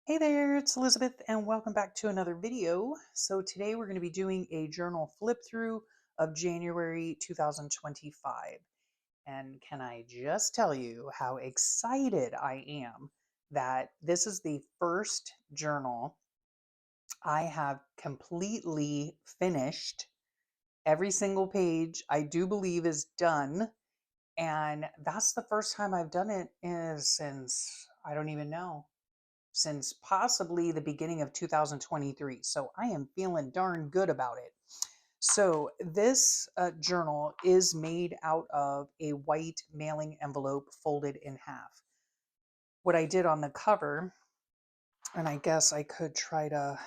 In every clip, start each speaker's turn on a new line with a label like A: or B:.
A: Hey there, it's Elizabeth, and welcome back to another video. So today we're going to be doing a journal flip through of January 2025. And can I just tell you how excited I am that this is the first journal I have completely finished. Every single page I do believe is done. And that's the first time I've done it since I don't even know, since possibly the beginning of 2023. So I am feeling darn good about it. So this journal is made out of a white mailing envelope folded in half. What I did on the cover, and I guess I could try to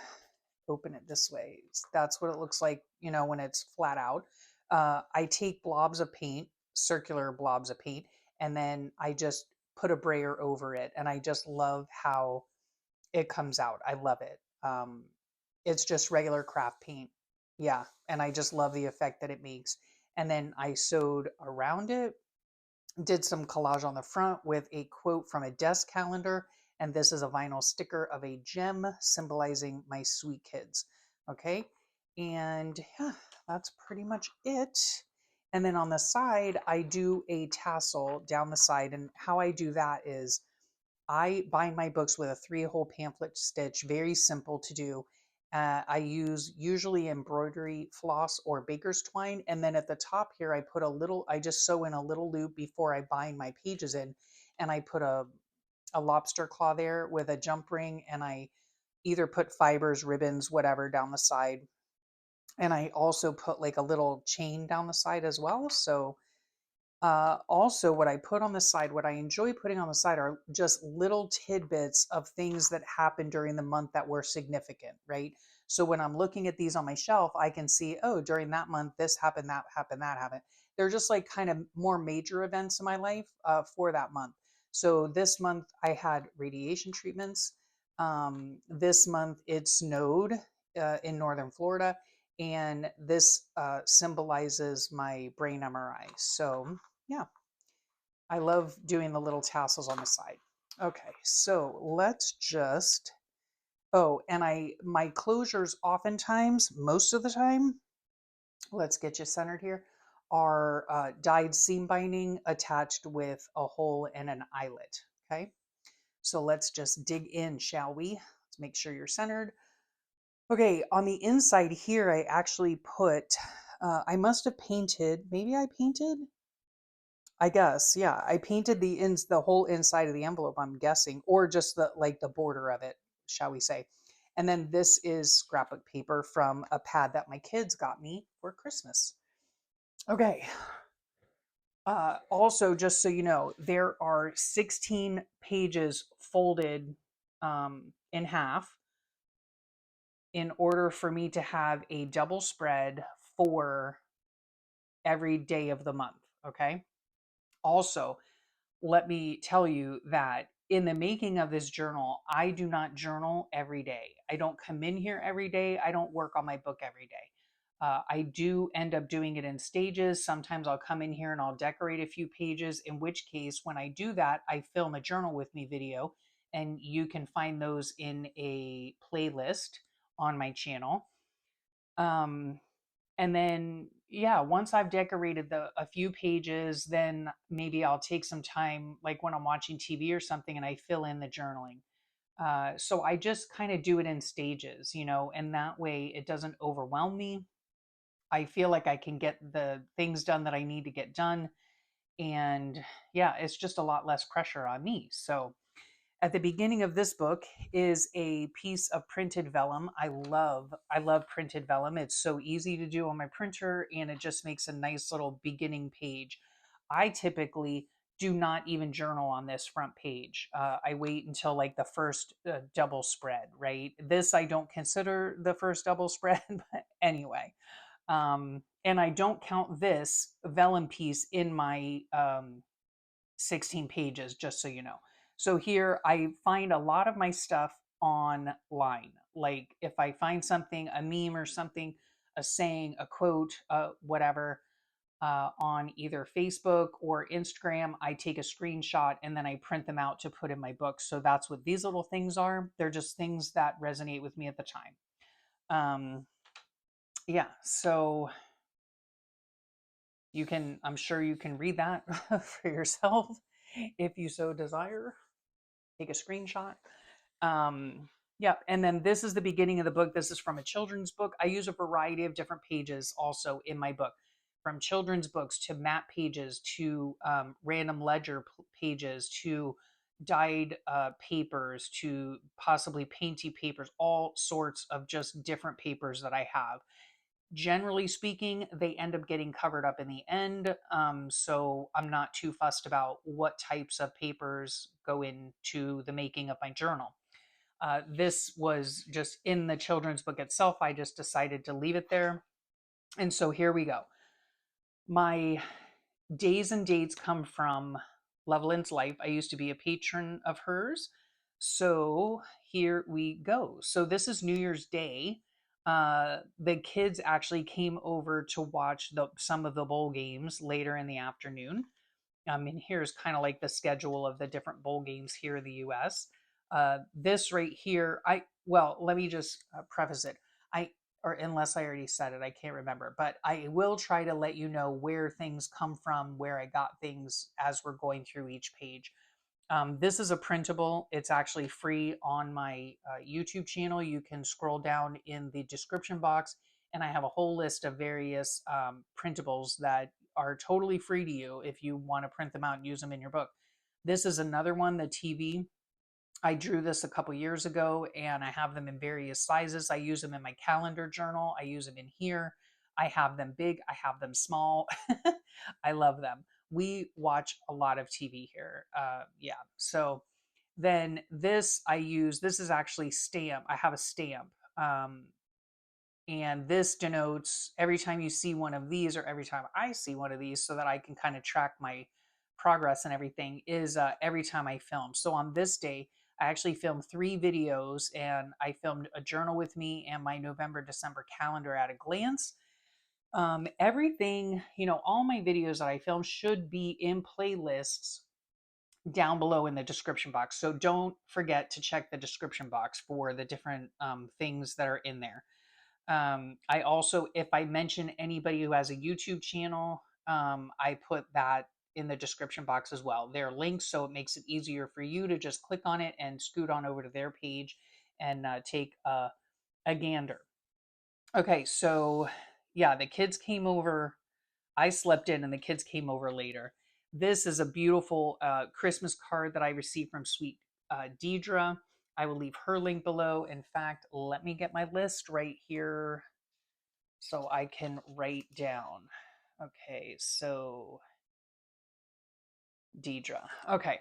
A: open it this way. That's what it looks like, when it's flat out. I take blobs of paint, circular blobs of paint, and then I just put a brayer over it. And I just love how it comes out. I love it. It's just regular craft paint. Yeah. And I just love the effect that it makes. And then I sewed around it, did some collage on the front with a quote from a desk calendar. And this is a vinyl sticker of a gem symbolizing my sweet kids. Okay. And yeah, that's pretty much it. And then on the side, I do a tassel down the side. And how I do that is I bind my books with a 3-hole pamphlet stitch, very simple to do. I use usually embroidery floss or baker's twine. And then at the top here, I just sew in a little loop before I bind my pages in. And I put a lobster claw there with a jump ring. And I either put fibers, ribbons, whatever down the side. And I also put like a little chain down the side as well. So also, what I put on the side, what I enjoy putting on the side are just little tidbits of things that happened during the month that were significant, right? So when I'm looking at these on my shelf, I can see, oh, during that month, this happened, that happened, that happened. They're just like kind of more major events in my life for that month. So this month, I had radiation treatments. This month, it snowed in northern Florida, and this symbolizes my brain MRI. So yeah, I love doing the little tassels on the side. Okay, so let's just, oh, and my closures oftentimes, most of the time, let's get you centered here, are dyed seam binding attached with a hole and an eyelet. Okay, so let's just dig in, shall we? Let's make sure you're centered. Okay, on the inside here, I actually put, I must have painted, maybe I painted, I guess, yeah. I painted the whole inside of the envelope, I'm guessing, or just the border of it, shall we say. And then this is scrapbook paper from a pad that my kids got me for Christmas. Okay. Also, just so you know, there are 16 pages folded in half in order for me to have a double spread for every day of the month. Okay. Also, let me tell you that in the making of this journal, I do not journal every day. I don't come in here every day. I don't work on my book every day. I do end up doing it in stages. Sometimes I'll come in here and I'll decorate a few pages, in which case, when I do that, I film a journal with me video, and you can find those in a playlist on my channel. Um, and then, yeah, once I've decorated a few pages, then maybe I'll take some time, like when I'm watching TV or something, and I fill in the journaling. So I just kind of do it in stages, and that way it doesn't overwhelm me. I feel like I can get the things done that I need to get done. And yeah, it's just a lot less pressure on me. So at the beginning of this book is a piece of printed vellum. I love printed vellum. It's so easy to do on my printer, and it just makes a nice little beginning page. I typically do not even journal on this front page. I wait until like the first double spread, right? This I don't consider the first double spread, but anyway. And I don't count this vellum piece in my 16 pages, just so you know. So here I find a lot of my stuff online. Like if I find something, a meme or something, a saying, a quote, whatever, on either Facebook or Instagram. I take a screenshot and then I print them out to put in my book. So that's what these little things are. They're just things that resonate with me at the time. Yeah, so you can, I'm sure you can read that for yourself if you so desire. Take a screenshot. Yeah, and then this is the beginning of the book. This is from a children's book. I use a variety of different pages also in my book, from children's books to map pages to random ledger pages to dyed papers to possibly painty papers, all sorts of just different papers that I have. Generally speaking, they end up getting covered up in the end. So I'm not too fussed about what types of papers go into the making of my journal. This was just in the children's book itself. I just decided to leave it there. And so here we go. My days and dates come from Loveland's life. I used to be a patron of hers. So here we go. So this is New Year's Day. The kids actually came over to watch some of the bowl games later in the afternoon. And here's kind of like the schedule of the different bowl games here in the US. This right here, well, let me just preface it. Or unless I already said it, I can't remember, but I will try to let you know where things come from, where I got things as we're going through each page. This is a printable. It's actually free on my YouTube channel. You can scroll down in the description box, and I have a whole list of various printables that are totally free to you if you want to print them out and use them in your book. This is another one, the TV. I drew this a couple years ago and I have them in various sizes. I use them in my calendar journal. I use them in here. I have them big. I have them small. I love them. We watch a lot of TV here. Yeah. So then this I use, this is actually stamp. I have a stamp. And this denotes every time you see one of these or every time I see one of these so that I can kind of track my progress and everything is every time I film. So on this day, I actually filmed 3 videos and I filmed a journal with me and my November, December calendar at a glance. Everything, all my videos that I film should be in playlists down below in the description box. So don't forget to check the description box for the different things that are in there. I also, if I mention anybody who has a YouTube channel, I put that in the description box as well. They're links, so it makes it easier for you to just click on it and scoot on over to their page and take a gander. Okay, so yeah, the kids came over. I slept in and the kids came over later. This is a beautiful Christmas card that I received from Sweet Deidre. I will leave her link below. In fact, let me get my list right here so I can write down. Okay, so Deidre. Okay,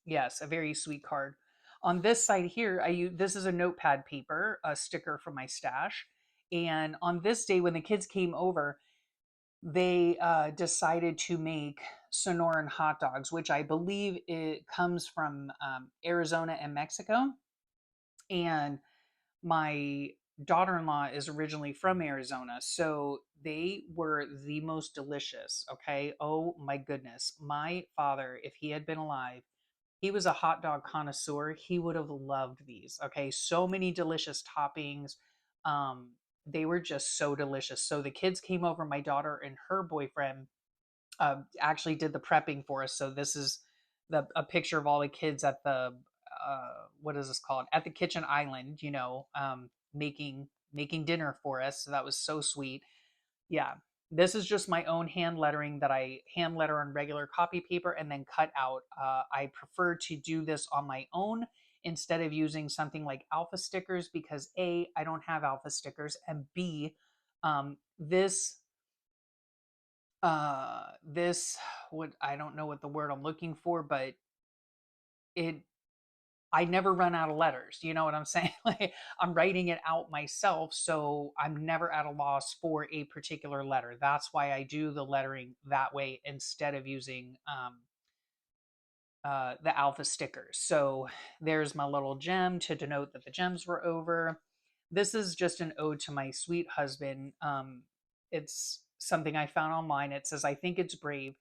A: yes, a very sweet card. On this side here, this is a notepad paper, a sticker from my stash. And on this day, when the kids came over, they decided to make Sonoran hot dogs, which I believe it comes from Arizona and Mexico. And my daughter-in-law is originally from Arizona, so they were the most delicious. Okay, oh my goodness, my father, if he had been alive, he was a hot dog connoisseur. He would have loved these. Okay, so many delicious toppings. um they were just so delicious. So the kids came over, my daughter and her boyfriend actually did the prepping for us. So this is a picture of all the kids at the what is this called, at the kitchen island, making dinner for us. So that was so sweet. Yeah, this is just my own hand lettering that I hand letter on regular copy paper and then cut out. I prefer to do this on my own instead of using something like alpha stickers because A, I don't have alpha stickers, and B, this this what I don't know what the word I'm looking for, but it I never run out of letters. You know what I'm saying? Like I'm writing it out myself, so I'm never at a loss for a particular letter. That's why I do the lettering that way instead of using the alpha stickers. So there's my little gem to denote that the gems were over. This is just an ode to my sweet husband. It's something I found online. It says, I think it's brave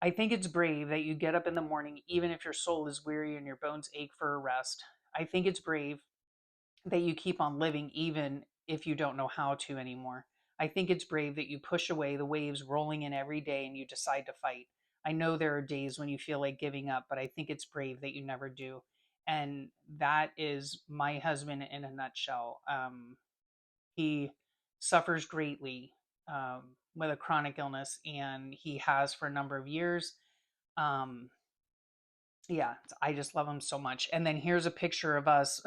A: that you get up in the morning, even if your soul is weary and your bones ache for a rest. I think it's brave that you keep on living, even if you don't know how to anymore. I think it's brave that you push away the waves rolling in every day and you decide to fight. I know there are days when you feel like giving up, but I think it's brave that you never do. And that is my husband in a nutshell. He suffers greatly with a chronic illness, and he has for a number of years. Um, yeah, I just love him so much. And then here's a picture of us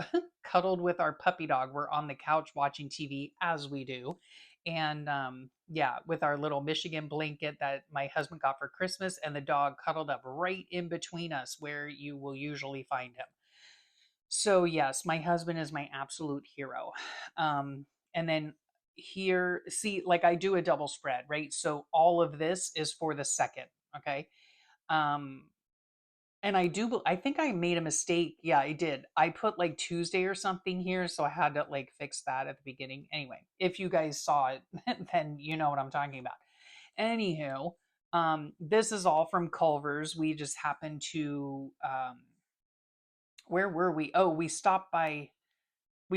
A: cuddled with our puppy dog. We're on the couch watching TV as we do. And yeah, with our little Michigan blanket that my husband got for Christmas, and the dog cuddled up right in between us where you will usually find him. So, yes, my husband is my absolute hero. And then here, see, like I do a double spread, right? So, all of this is for the second. Okay. Um, and I think I made a mistake. Yeah, I did. I put like Tuesday or something here, so I had to like fix that at the beginning. Anyway, if you guys saw it, then you know what I'm talking about. Anywho, this is all from Culver's. We just happened to where were we? Oh, we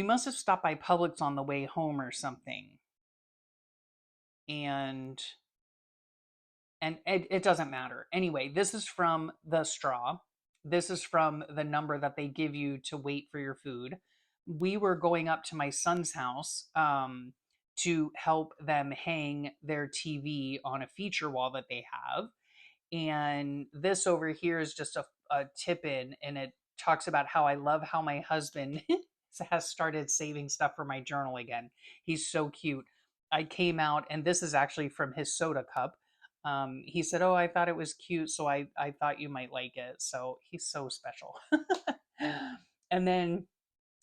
A: must have stopped by Publix on the way home or something. And it doesn't matter. Anyway, this is from the straw. This is from the number that they give you to wait for your food. We were going up to my son's house to help them hang their TV on a feature wall that they have. And this over here is just a tip in, and it talks about how I love how my husband has started saving stuff for my journal again. He's so cute. I came out, and this is actually from his soda cup. He said, "Oh, I thought it was cute, so I thought you might like it." So he's so special. And then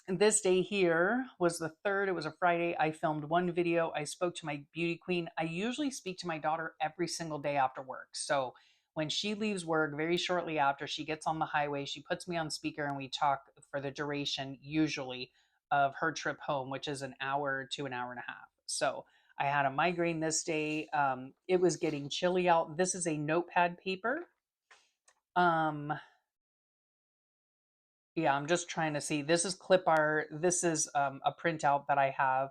A: this day here was the third. It was a Friday. I filmed one video. I spoke to my beauty queen. I usually speak to my daughter every single day after work. So when she leaves work, very shortly after, she gets on the highway, she puts me on speaker and we talk for the duration, usually, of her trip home, which is an hour to an hour and a half. So I had a migraine this day. It was getting chilly out. This is a notepad paper. Um, yeah, I'm just trying to see. This is clip art. This is a printout that I have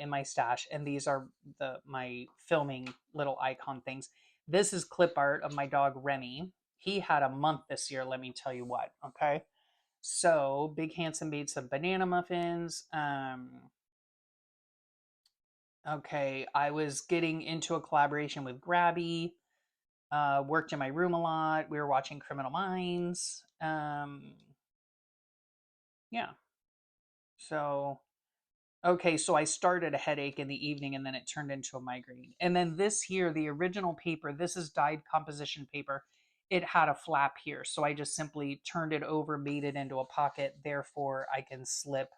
A: in my stash, and these are my filming little icon things. This is clip art of my dog Remy. He had a month this year. Let me tell you what. Okay, so Big Handsome made some banana muffins. Okay, I was getting into a collaboration with Grabby. Worked in my room a lot. We were watching Criminal Minds. Yeah. So, okay, so I started a headache in the evening and then it turned into a migraine. And then this here, the original paper, this is dyed composition paper. It had a flap here. So I just simply turned it over, made it into a pocket. Therefore, I can slip,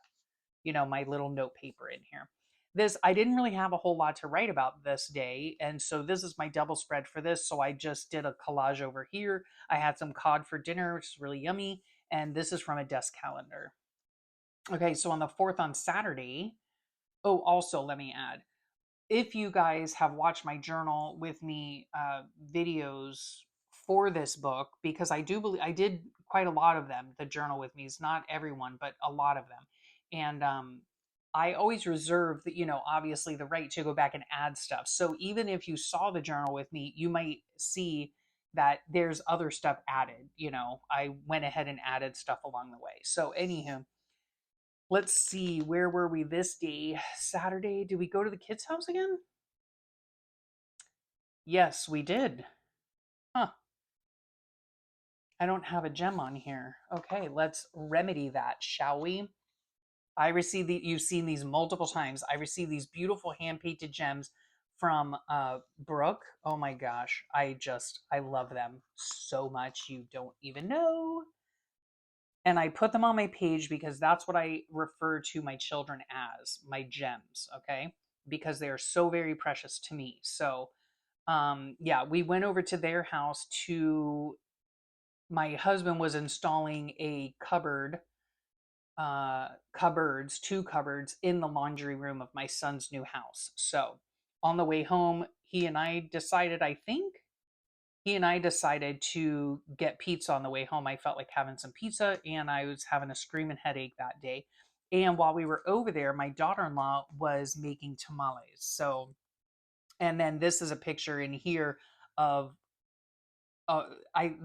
A: my little note paper in here. This, I didn't really have a whole lot to write about this day. And so this is my double spread for this. So I just did a collage over here. I had some cod for dinner, which is really yummy. And this is from a desk calendar. Okay, so on the 4th on Saturday, oh, also let me add, if you guys have watched my journal with me videos for this book, because I do believe I did quite a lot of them, the journal with me is not everyone, but a lot of them. And I always reserve the, obviously the right to go back and add stuff. So even if you saw the journal with me, you might see that there's other stuff added. I went ahead and added stuff along the way. So anywho, let's see, where were we this day? Saturday. Did we go to the kids' house again? Yes, we did. Huh. I don't have a gem on here. Okay, let's remedy that, shall we? I received you've seen these multiple times. I received these beautiful hand painted gems from Brooke. Oh my gosh. I love them so much. You don't even know. And I put them on my page because that's what I refer to my children as, my gems, okay? Because they are so very precious to me. So, yeah, we went over to their house to my husband was installing a two cupboards in the laundry room of my son's new house. So, on the way home, he and I decided to get pizza on the way home. I felt like having some pizza and I was having a screaming headache that day. And while we were over there, my daughter in law was making tamales. So, and then this is a picture in here of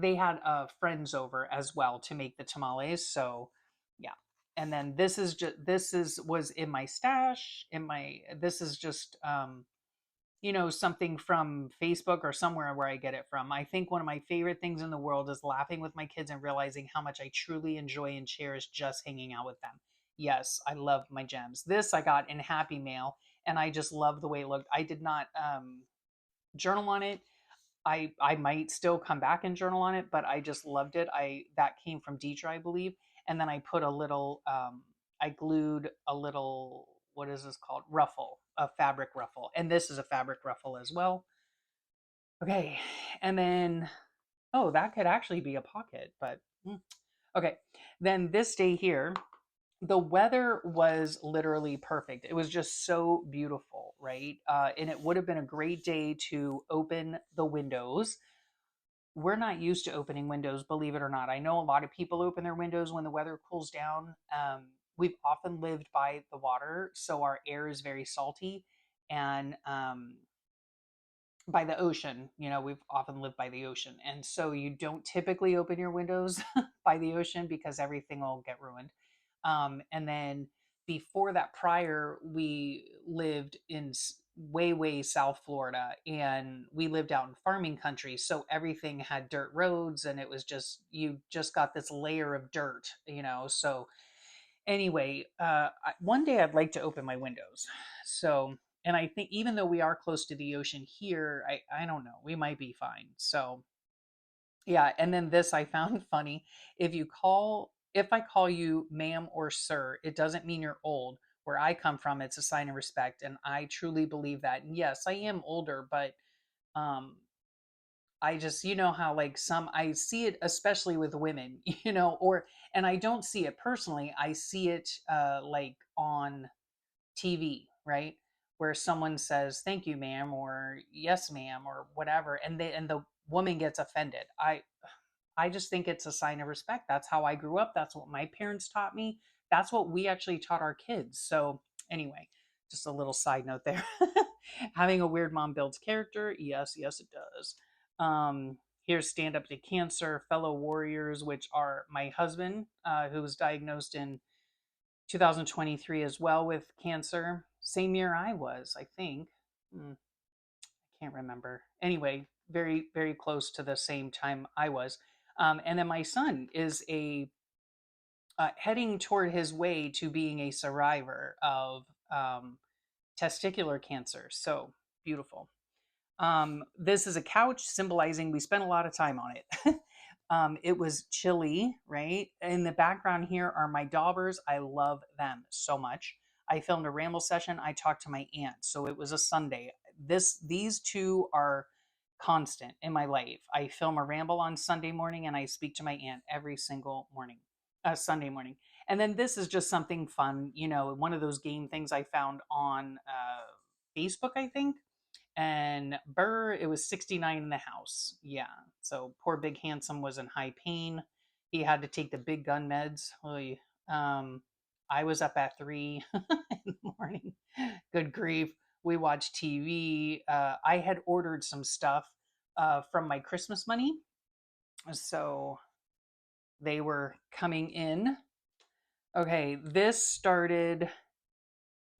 A: they had friends over as well to make the tamales. So, yeah. And then this is was in my stash. In my This is just something from Facebook or somewhere where I get it from. I think one of my favorite things in the world is laughing with my kids and realizing how much I truly enjoy and cherish just hanging out with them. Yes, I love my gems. This I got in Happy Mail, and I just love the way it looked. I did not journal on it. I might still come back and journal on it, but I just loved it. I That came from Deidre, I believe, and then I put a little. I glued a little. What is this called? Ruffle, a fabric ruffle, and this is a fabric ruffle as well. Okay, and then that could actually be a pocket, but okay. Then this day here, the weather was literally perfect. It was just so beautiful, right? And it would have been a great day to open the windows. We're not used to opening windows, believe it or not. I know a lot of people open their windows when the weather cools down. We've often lived by the water, so our air is very salty. And by the ocean, we've often lived by the ocean. And so you don't typically open your windows by the ocean because everything will get ruined. And then before that, prior, we lived in way, way South Florida, and we lived out in farming country. So everything had dirt roads, and it was you just got this layer of dirt. So anyway, one day I'd like to open my windows. So, and I think even though we are close to the ocean here, I don't know, we might be fine. So, yeah, and then this I found funny. If I call you ma'am or sir, it doesn't mean you're old. Where I come from, it's a sign of respect, and I truly believe that. And yes, I am older, but um I just, how like I see it especially with women, and I don't see it personally. I see it like on TV, right? Where someone says, "Thank you, ma'am," or "Yes, ma'am," or whatever, and the woman gets offended. I just think it's a sign of respect. That's how I grew up. That's what my parents taught me. That's what we actually taught our kids. So, anyway, just a little side note there. Having a weird mom builds character. Yes, yes, it does. Here's Stand Up to Cancer, Fellow Warriors, which are my husband, who was diagnosed in 2023 as well with cancer. Same year I was, I think. I can't remember. Anyway, very, very close to the same time I was. And then my son is heading toward his way to being a survivor of testicular cancer. So beautiful. This is a couch symbolizing we spent a lot of time on it. It was chilly, right? In the background here are my daubers. I love them so much. I filmed a ramble session. I talked to my aunt. So it was a Sunday. These two are constant in my life. I film a ramble on Sunday morning and I speak to my aunt every single morning, Sunday morning. And then this is just something fun, one of those game things I found on Facebook, I think. And Burr, it was 69 in the house. Yeah. So poor Big Handsome was in high pain. He had to take the big gun meds. Oy. I was up at 3 in the morning. Good grief. We watched TV. I had ordered some stuff from my Christmas money. So they were coming in. Okay, this started.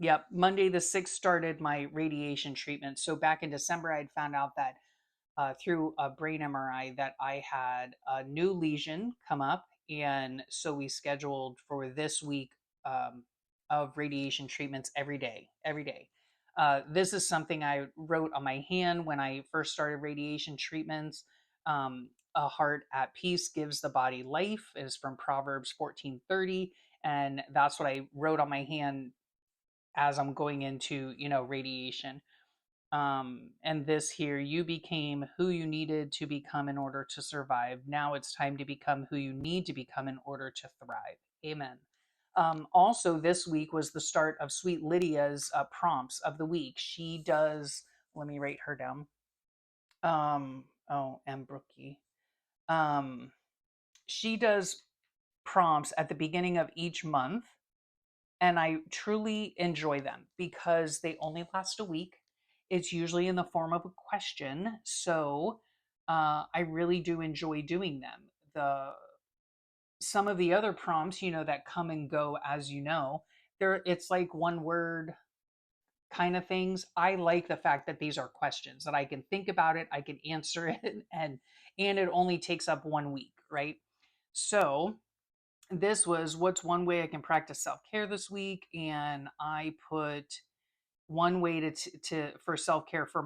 A: Yep, Monday the 6th started my radiation treatment. So back in December, I had found out that through a brain MRI that I had a new lesion come up. And so we scheduled for this week of radiation treatments every day, every day. This is something I wrote on my hand when I first started radiation treatments. A heart at peace gives the body life is from Proverbs 14:30. And that's what I wrote on my hand as I'm going into, radiation. And this here, you became who you needed to become in order to survive. Now it's time to become who you need to become in order to thrive. Amen. Also, this week was the start of Sweet Lydia's prompts of the week. She does Let me write her down. Oh, and Brookie. She does prompts at the beginning of each month, and I truly enjoy them because they only last a week. It's usually in the form of a question, so I really do enjoy doing them. The Some of the other prompts, that come and go, as it's like one word kind of things. I like the fact that these are questions that I can think about it, I can answer it, and it only takes up 1 week, right? So this was, what's one way I can practice self-care this week, and I put one way to for self-care for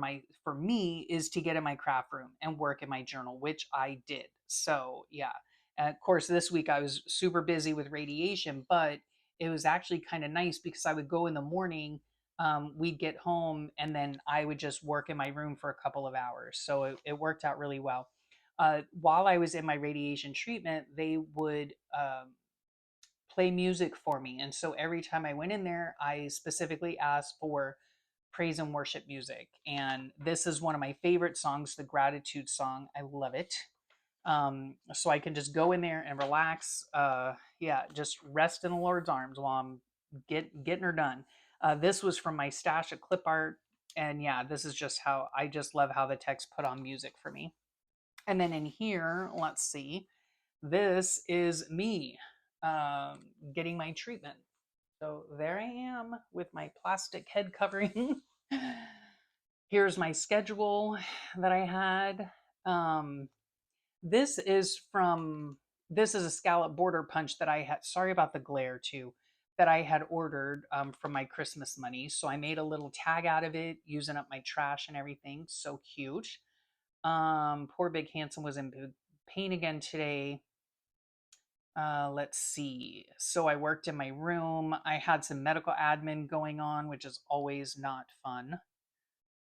A: me is to get in my craft room and work in my journal, which I did. So yeah, of course this week I was super busy with radiation, but it was actually kind of nice because I would go in the morning, we'd get home, and then I would just work in my room for a couple of hours, so it worked out really well. While I was in my radiation treatment, they would play music for me. And so every time I went in there, I specifically asked for praise and worship music. And this is one of my favorite songs, the gratitude song. I love it. So I can just go in there and relax. Yeah, just rest in the Lord's arms while I'm getting her done. This was from my stash of clip art. And yeah, this is just how I just love how the text put on music for me. And then in here, let's see, this is me getting my treatment. So there I am with my plastic head covering. Here's my schedule that I had. Um, this is from, this is a scallop border punch that I had, sorry about the glare too, that I had ordered from my Christmas money. So I made a little tag out of it, using up my trash and everything. So cute. Poor Big Handsome was in big pain again today. Let's see. So I worked in my room. I had some medical admin going on, which is always not fun.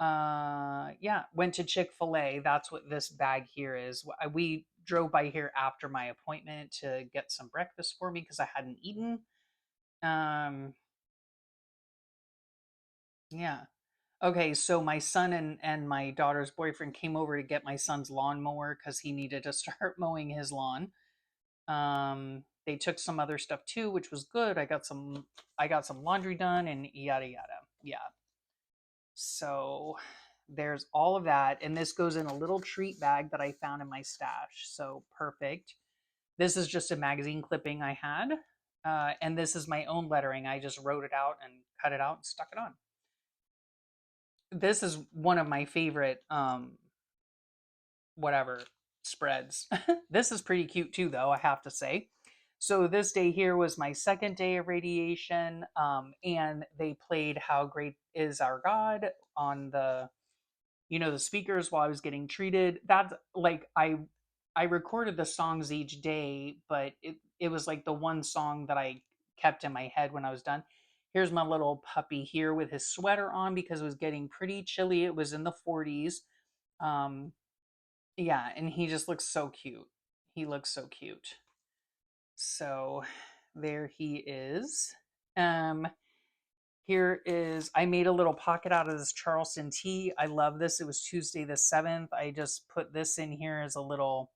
A: Yeah, went to Chick-fil-A. That's what this bag here is. We drove by here after my appointment to get some breakfast for me because I hadn't eaten. Yeah. Okay, so my son and my daughter's boyfriend came over to get my son's lawnmower because he needed to start mowing his lawn. They took some other stuff too, which was good. I got some laundry done and yada yada. Yeah. So there's all of that, and this goes in a little treat bag that I found in my stash. So perfect. This is just a magazine clipping I had, and this is my own lettering. I just wrote it out and cut it out and stuck it on. This is one of my favorite whatever spreads. This is pretty cute too, though, I have to say. So this day here was my second day of radiation, and they played "How Great Is Our God" on the speakers while I was getting treated. That's like I recorded the songs each day, but it was like the one song that I kept in my head when I was done. Here's my little puppy here with his sweater on because it was getting pretty chilly. It was in the 40s. Um, yeah, and he just looks so cute. He looks so cute. So there he is. Um, Here is, I made a little pocket out of this Charleston tea. I love this. It was Tuesday the 7th. I just put this in here as a little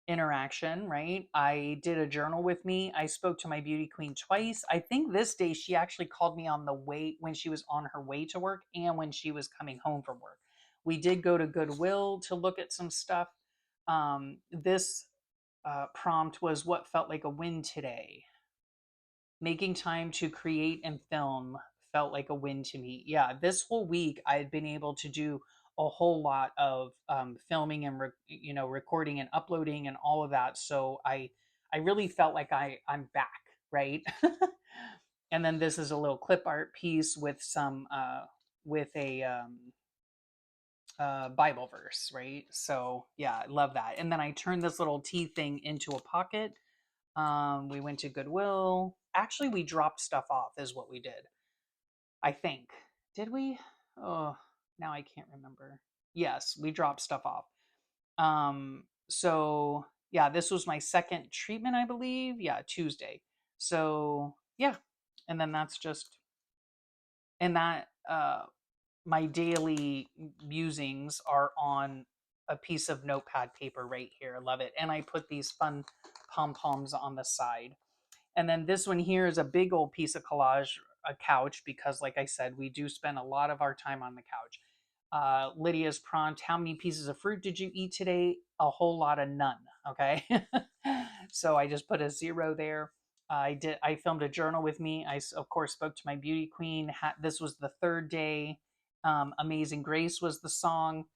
A: interaction, right? I did a journal with me. I spoke to my beauty queen twice. I think this day she actually called me on the way, when she was on her way to work and when she was coming home from work. We did go to Goodwill to look at some stuff. This prompt was, what felt like a win today? Making time to create and film felt like a win to me. Yeah, this whole week I had been able to do a whole lot of filming and recording and uploading and all of that. So I really felt like I'm back, right? And then this is a little clip art piece with some with a Bible verse, right? So yeah, I love that. And then I turned this little tea thing into a pocket. We went to Goodwill. Actually, we dropped stuff off, is what we did. I think. Did we? Oh, now I can't remember. Yes, we dropped stuff off. So yeah, this was my second treatment, I believe. Yeah, Tuesday. So yeah. And then that's just, and that my daily musings are on a piece of notepad paper right here. I love it. And I put these fun pom-poms on the side. And then this one here is a big old piece of collage, a couch, because like I said, we do spend a lot of our time on the couch. Lydia's prompt: how many pieces of fruit did you eat today? A whole lot of none. Okay. So I just put a 0 there. I filmed a journal with me. I, of course, spoke to my beauty queen. This was the third day. Amazing Grace was the song.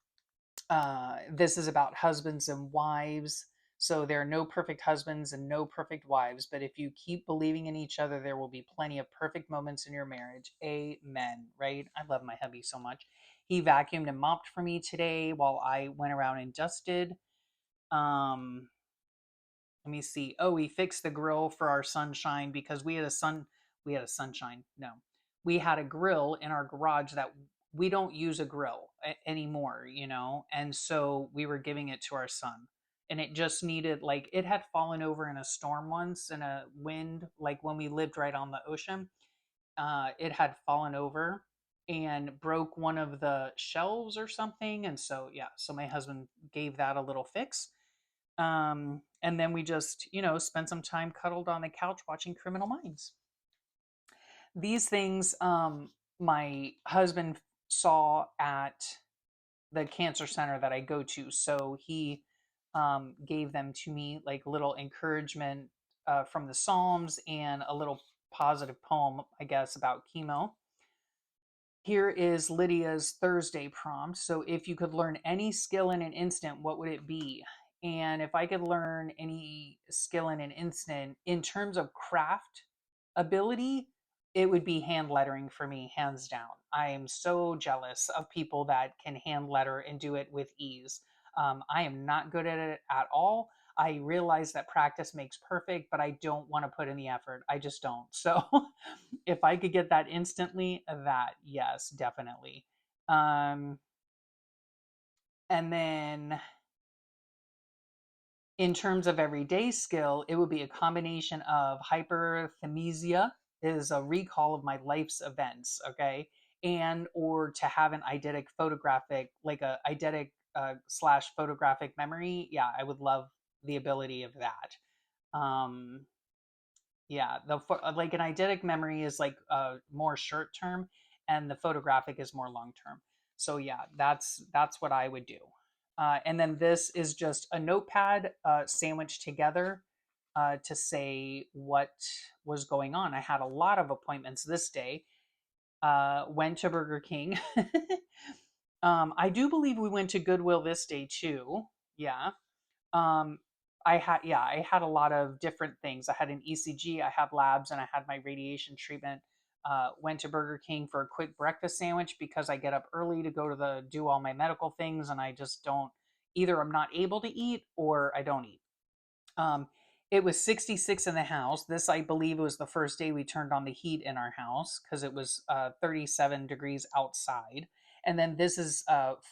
A: This is about husbands and wives. So there are no perfect husbands and no perfect wives, but if you keep believing in each other, there will be plenty of perfect moments in your marriage. Amen. Right? I love my hubby so much. He vacuumed and mopped for me today while I went around and dusted. Um, Let me see. Oh, we fixed the grill for our sunshine because we had a sunshine. No. We had a grill in our garage that we don't use a grill anymore, you know? And so we were giving it to our son. And it just needed, like, it had fallen over in a storm once in a wind, like when we lived right on the ocean. It had fallen over and broke one of the shelves or something. And so, yeah, so my husband gave that a little fix. And then we just, spent some time cuddled on the couch watching Criminal Minds. These things, my husband saw at the cancer center that I go to. So he gave them to me, like little encouragement from the Psalms and a little positive poem, I guess, about chemo. Here is Lydia's Thursday prompt. So, if you could learn any skill in an instant, what would it be? And if I could learn any skill in an instant in terms of craft ability, it would be hand lettering for me, hands down. I am so jealous of people that can hand letter and do it with ease. I am not good at it at all. I realize that practice makes perfect, but I don't want to put in the effort. I just don't. So if I could get that instantly, that, yes, definitely. Um, and then in terms of everyday skill, it would be a combination of hyperthymesia, is a recall of my life's events, okay, and or to have an eidetic photographic, like a eidetic slash photographic memory. Yeah, I would love the ability of that. Um, Yeah, like an eidetic memory is like more short term, and the photographic is more long term. So yeah, that's what I would do. And then this is just a notepad sandwiched together to say what was going on. I had a lot of appointments this day. Went to Burger King. I do believe we went to Goodwill this day too. Yeah. Um, I had a lot of different things. I had an ECG, I had labs, and I had my radiation treatment. Went to Burger King for a quick breakfast sandwich because I get up early to go to do all my medical things, and I just don't, either I'm not able to eat or I don't eat. Um, it was 66 in the house. This, I believe, was the first day we turned on the heat in our house because it was 37 degrees outside. And then this is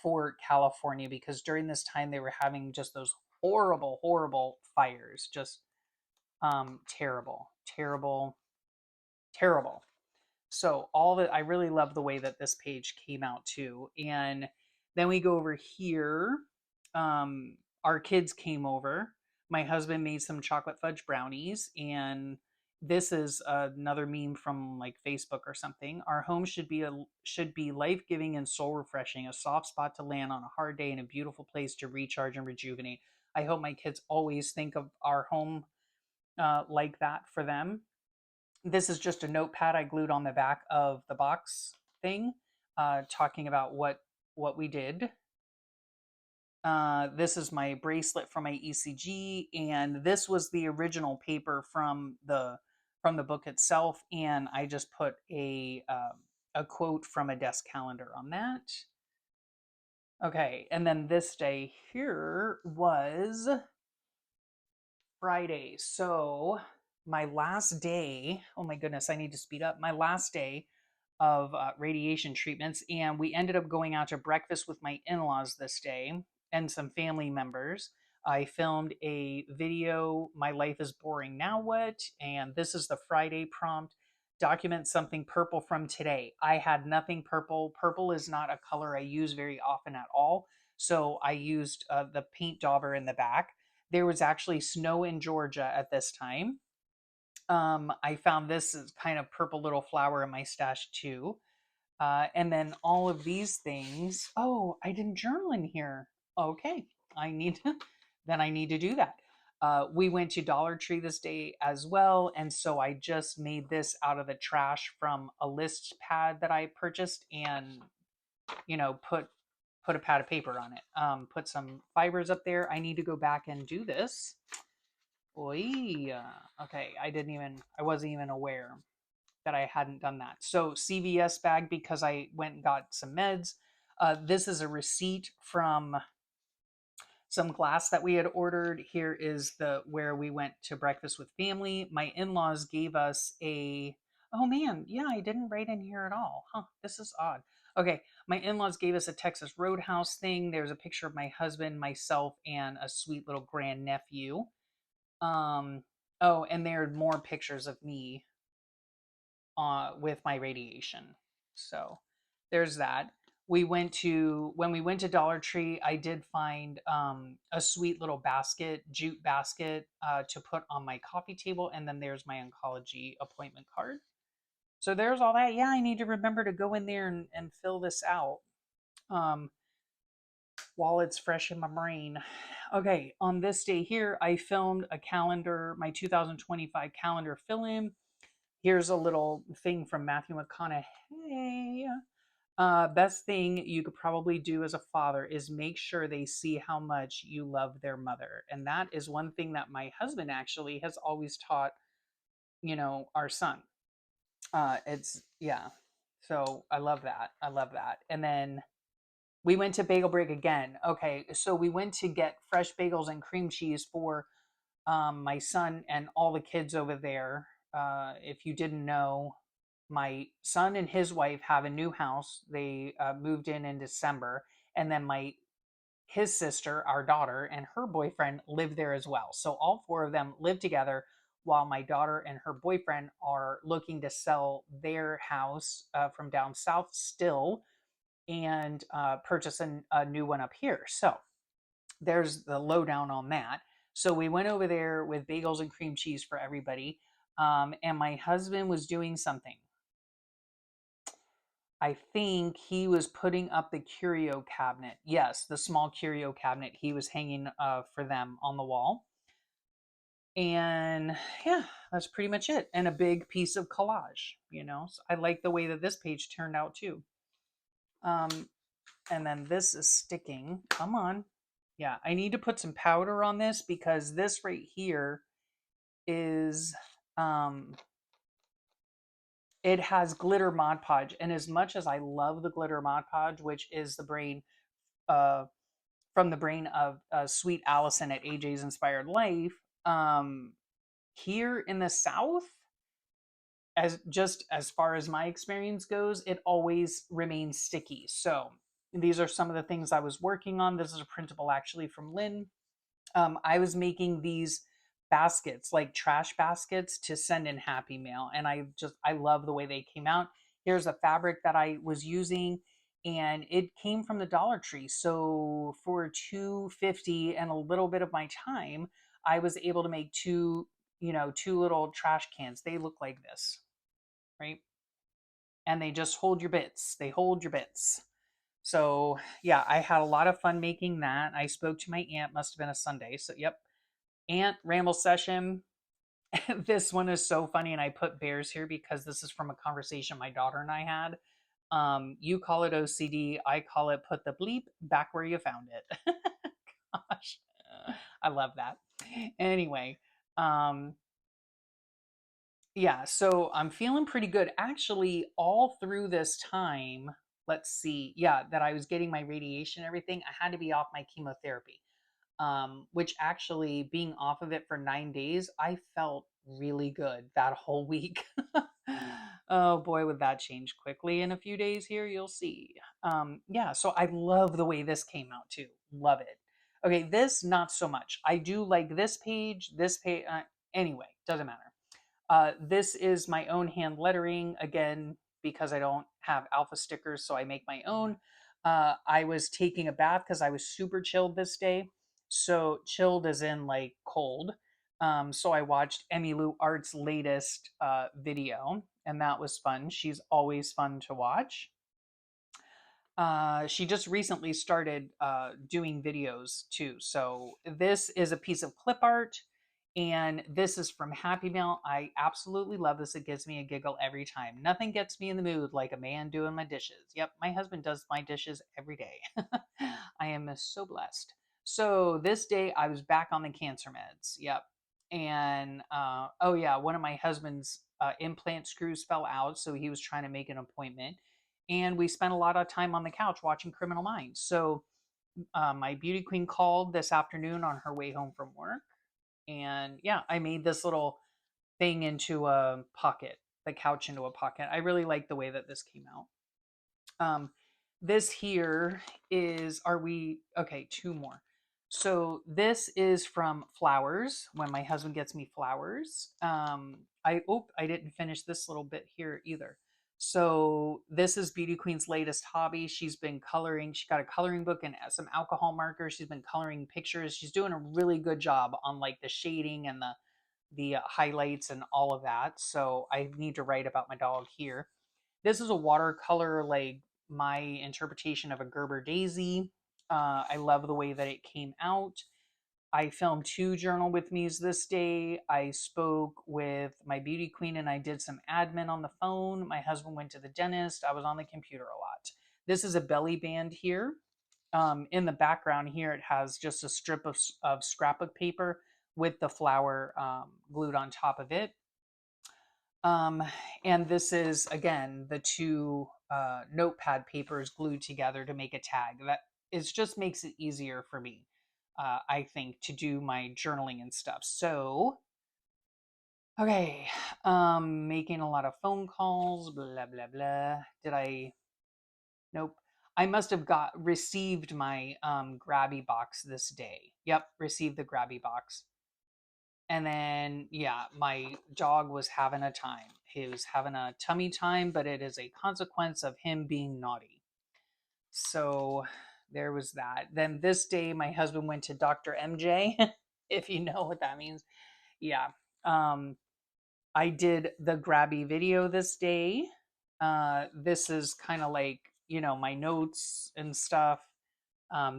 A: for California because during this time they were having just those horrible, horrible fires. Just terrible, terrible, terrible. So all that, I really love the way that this page came out too. And then we go over here. Our kids came over. My husband made some chocolate fudge brownies, and this is another meme from like Facebook or something. Our home should be life giving and soul refreshing, a soft spot to land on a hard day, and a beautiful place to recharge and rejuvenate. I hope my kids always think of our home like that for them. This is just a notepad I glued on the back of the box thing, talking about what we did. This is my bracelet from my ECG, and this was the original paper from the book itself, and I just put a quote from a desk calendar on that. Okay, and then this day here was Friday. So my last day, oh my goodness, I need to speed up. My last day of radiation treatments, and we ended up going out to breakfast with my in laws this day and some family members. I filmed a video, My Life is Boring Now What? And this is the Friday prompt. document something purple from today. I had nothing purple. Purple is not a color I use very often at all. So I used the paint dauber in the back. There was actually snow in Georgia at this time. I found this is kind of purple little flower in my stash too. And then all of these things. Oh, I didn't journal in here. Okay, I need to, then I need to do that. We went to Dollar Tree this day as well, and so I just made this out of the trash from a list pad that I purchased, and put a pad of paper on it. Put some fibers up there. I need to go back and do this. Oy, okay, I wasn't even aware that I hadn't done that. So CVS bag because I went and got some meds. This is a receipt from some glass that we had ordered. Here is the where we went to breakfast with family. My in-laws gave us oh man, yeah, I didn't write in here at all. Huh, this is odd. Okay, my in-laws gave us a Texas Roadhouse thing. There's a picture of my husband, myself, and a sweet little grandnephew. Oh, and there are more pictures of me with my radiation. So there's that. When we went to Dollar Tree, I did find a sweet little basket, jute basket, to put on my coffee table, and then there's my oncology appointment card. So there's all that. Yeah, I need to remember to go in there and fill this out um, while it's fresh in my brain. Okay, on this day here, I filmed a calendar, my 2025 calendar fill-in. Here's a little thing from Matthew McConaughey. Best thing you could probably do as a father is make sure they see how much you love their mother. And that is one thing that my husband actually has always taught, our son. Yeah. So I love that. I love that. And then we went to Bagel Break again. Okay. So we went to get fresh bagels and cream cheese for my son and all the kids over there. If you didn't know, my son and his wife have a new house. They moved in December, and then his sister, our daughter, and her boyfriend live there as well. So all four of them live together, while my daughter and her boyfriend are looking to sell their house from down south still and purchase a new one up here. So there's the lowdown on that. So we went over there with bagels and cream cheese for everybody. And my husband was doing something. I think he was putting up the curio cabinet. Yes, the small curio cabinet he was hanging for them on the wall. And yeah, that's pretty much it. And a big piece of collage, So I like the way that this page turned out too. And then this is sticking. Come on. Yeah, I need to put some powder on this because this right here is it has glitter Mod Podge, and as much as I love the glitter Mod Podge, which is the brain from the brain of Sweet Allison at AJ's Inspired Life, here in the South, as far as my experience goes, it always remains sticky. So these are some of the things I was working on. This is a printable actually from Lynn. I was making these baskets, like trash baskets, to send in Happy Mail, and I love the way they came out. Here's a fabric that I was using, and it came from the Dollar Tree. So for $2.50 and a little bit of my time, I was able to make two little trash cans. They look like this, right? And they just hold your bits. They hold your bits. So yeah, I had a lot of fun making that. I spoke to my aunt, must have been a Sunday. So yep, aunt ramble session. This one is so funny, and I put bears here because this is from a conversation my daughter and I had. You call it OCD, I call it put the bleep back where you found it. Gosh, I love that. Anyway, yeah, so I'm feeling pretty good. Actually, all through this time, let's see, yeah, that I was getting my radiation and everything, I had to be off my chemotherapy. Which actually being off of it for 9 days, I felt really good that whole week. Oh boy, would that change quickly in a few days here, you'll see. Yeah, so I love the way this came out too. Love it. Okay, this not so much. I do like this page, anyway, doesn't matter. This is my own hand lettering, again, because I don't have alpha stickers, so I make my own. I was taking a bath because I was super chilled this day. So chilled as in like cold. So I watched Emmylou Art's latest video, and that was fun. She's always fun to watch. She just recently started doing videos too. So this is a piece of clip art, and this is from Happy Meal. I absolutely love this. It gives me a giggle every time. Nothing gets me in the mood like a man doing my dishes. Yep, my husband does my dishes every day. I am so blessed. So this day I was back on the cancer meds. Yep. And oh yeah, one of my husband's implant screws fell out, so he was trying to make an appointment, and we spent a lot of time on the couch watching Criminal Minds. So my beauty queen called this afternoon on her way home from work, and yeah, I made this little thing into a pocket, the couch into a pocket. I really like the way that this came out. This here is, are we, okay, two more. So this is from flowers, when my husband gets me flowers. I didn't finish this little bit here either. So this is Beauty Queen's latest hobby. She's been coloring. She got a coloring book and some alcohol markers. She's been coloring pictures. She's doing a really good job on like the shading and the highlights and all of that. So I need to write about my dog here. This is a watercolor, like my interpretation of a Gerber daisy. I love the way that it came out. I filmed two journal with me's this day. I spoke with my beauty queen and I did some admin on the phone. My husband went to the dentist. I was on the computer a lot. This is a belly band here. In the background here, it has just a strip of scrapbook paper with the flower glued on top of it. Um, and this is, again, the two notepad papers glued together to make a tag. That is just makes it easier for me, I think, to do my journaling and stuff. So, okay, making a lot of phone calls, blah, blah, blah. Did I? Nope. I must have received my grabby box this day. Yep, received the grabby box. And then, yeah, my dog was having a time. He was having a tummy time, but it is a consequence of him being naughty. So there was that. Then this day, my husband went to Dr. MJ, if you know what that means. Yeah. Um, I did the grabby video this day. This is kind of like, my notes and stuff.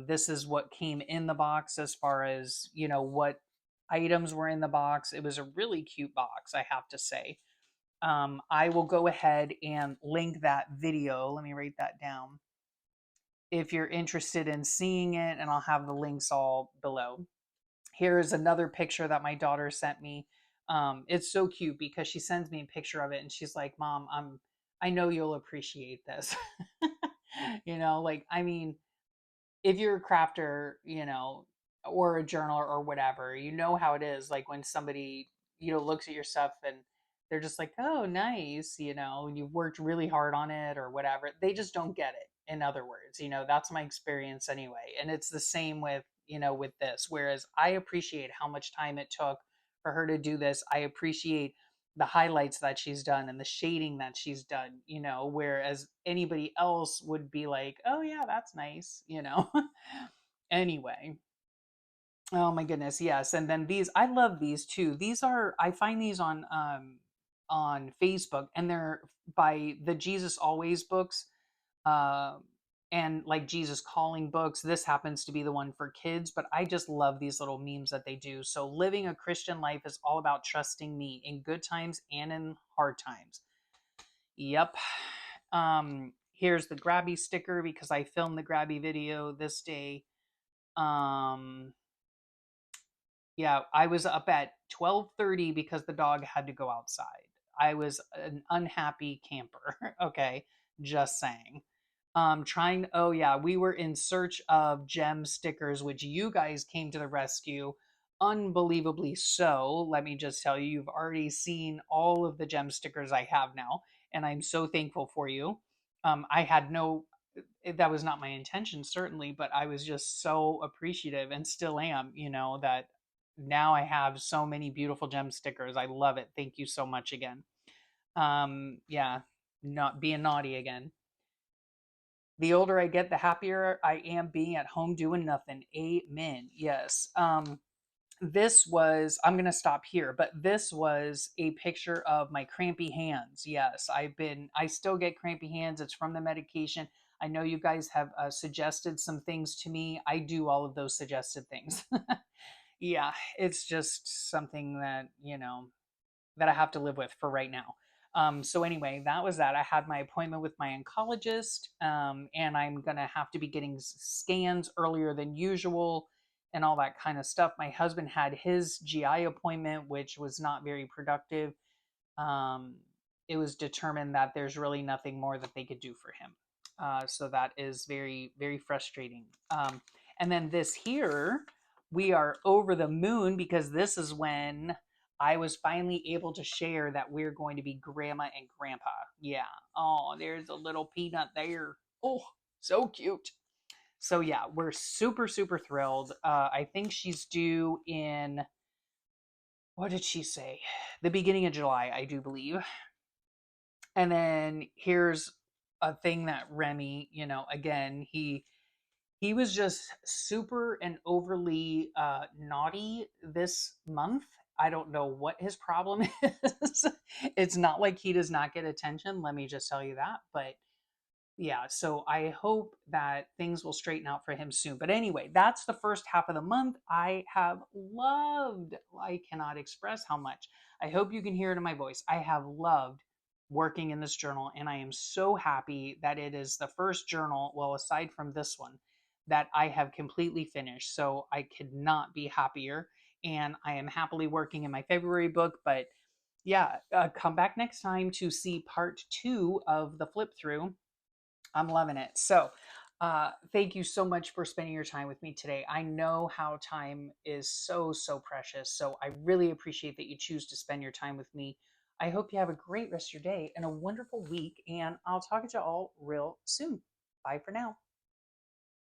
A: This is what came in the box as far as, what items were in the box. It was a really cute box, I have to say. I will go ahead and link that video. Let me write that down if you're interested in seeing it, and I'll have the links all below. Here is another picture that my daughter sent me. It's so cute because she sends me a picture of it and she's like, "Mom, I know you'll appreciate this." Like, I mean, if you're a crafter, or a journaler or whatever, you know how it is. Like when somebody, looks at your stuff and they're just like, oh, nice, and you've worked really hard on it or whatever. They just don't get it. In other words, that's my experience anyway. And it's the same with, with this. Whereas I appreciate how much time it took for her to do this. I appreciate the highlights that she's done and the shading that she's done, whereas anybody else would be like, oh yeah, that's nice, Anyway, oh my goodness, yes. And then these, I love these too. These are, I find these on Facebook, and they're by the Jesus Always books. Uh, and like Jesus Calling books. This happens to be the one for kids, but I just love these little memes that they do. So, living a Christian life is all about trusting me in good times and in hard times. Yep. Here's the grabby sticker because I filmed the grabby video this day. Yeah, I was up at 12:30 because the dog had to go outside. I was an unhappy camper. Okay, just saying. Oh yeah, we were in search of gem stickers, which you guys came to the rescue. Unbelievably so. Let me just tell you, you've already seen all of the gem stickers I have now, and I'm so thankful for you. I had no, that was not my intention, certainly, but I was just so appreciative and still am, that now I have so many beautiful gem stickers. I love it. Thank you so much again. Yeah, not being naughty again. The older I get, the happier I am being at home doing nothing. Amen. Yes. This was, I'm going to stop here, but this was a picture of my crampy hands. Yes, I still get crampy hands. It's from the medication. I know you guys have suggested some things to me. I do all of those suggested things. Yeah, it's just something that, that I have to live with for right now. So anyway, that was that. I had my appointment with my oncologist, and I'm gonna have to be getting scans earlier than usual and all that kind of stuff. My husband had his GI appointment, which was not very productive. um, it was determined that there's really nothing more that they could do for him. So that is very, very frustrating. And then this here, we are over the moon because this is when I was finally able to share that we're going to be grandma and grandpa. Yeah. Oh, there's a little peanut there. Oh, so cute. So yeah, we're super, super thrilled. I think she's due in, what did she say? The beginning of July, I do believe. And then here's a thing that Remy, again, he was just super and overly naughty this month. I don't know what his problem is. It's not like he does not get attention, let me just tell you that. But yeah, so I hope that things will straighten out for him soon. But anyway, that's the first half of the month. I have loved, I cannot express how much. I hope you can hear it in my voice. I have loved working in this journal, and I am so happy that it is the first journal, well, aside from this one, that I have completely finished. So I could not be happier. And I am happily working in my February book. But yeah, come back next time to see part 2 of the flip through. I'm loving it. So, thank you so much for spending your time with me today. I know how time is so, so precious. So, I really appreciate that you choose to spend your time with me. I hope you have a great rest of your day and a wonderful week. And I'll talk to you all real soon. Bye for now.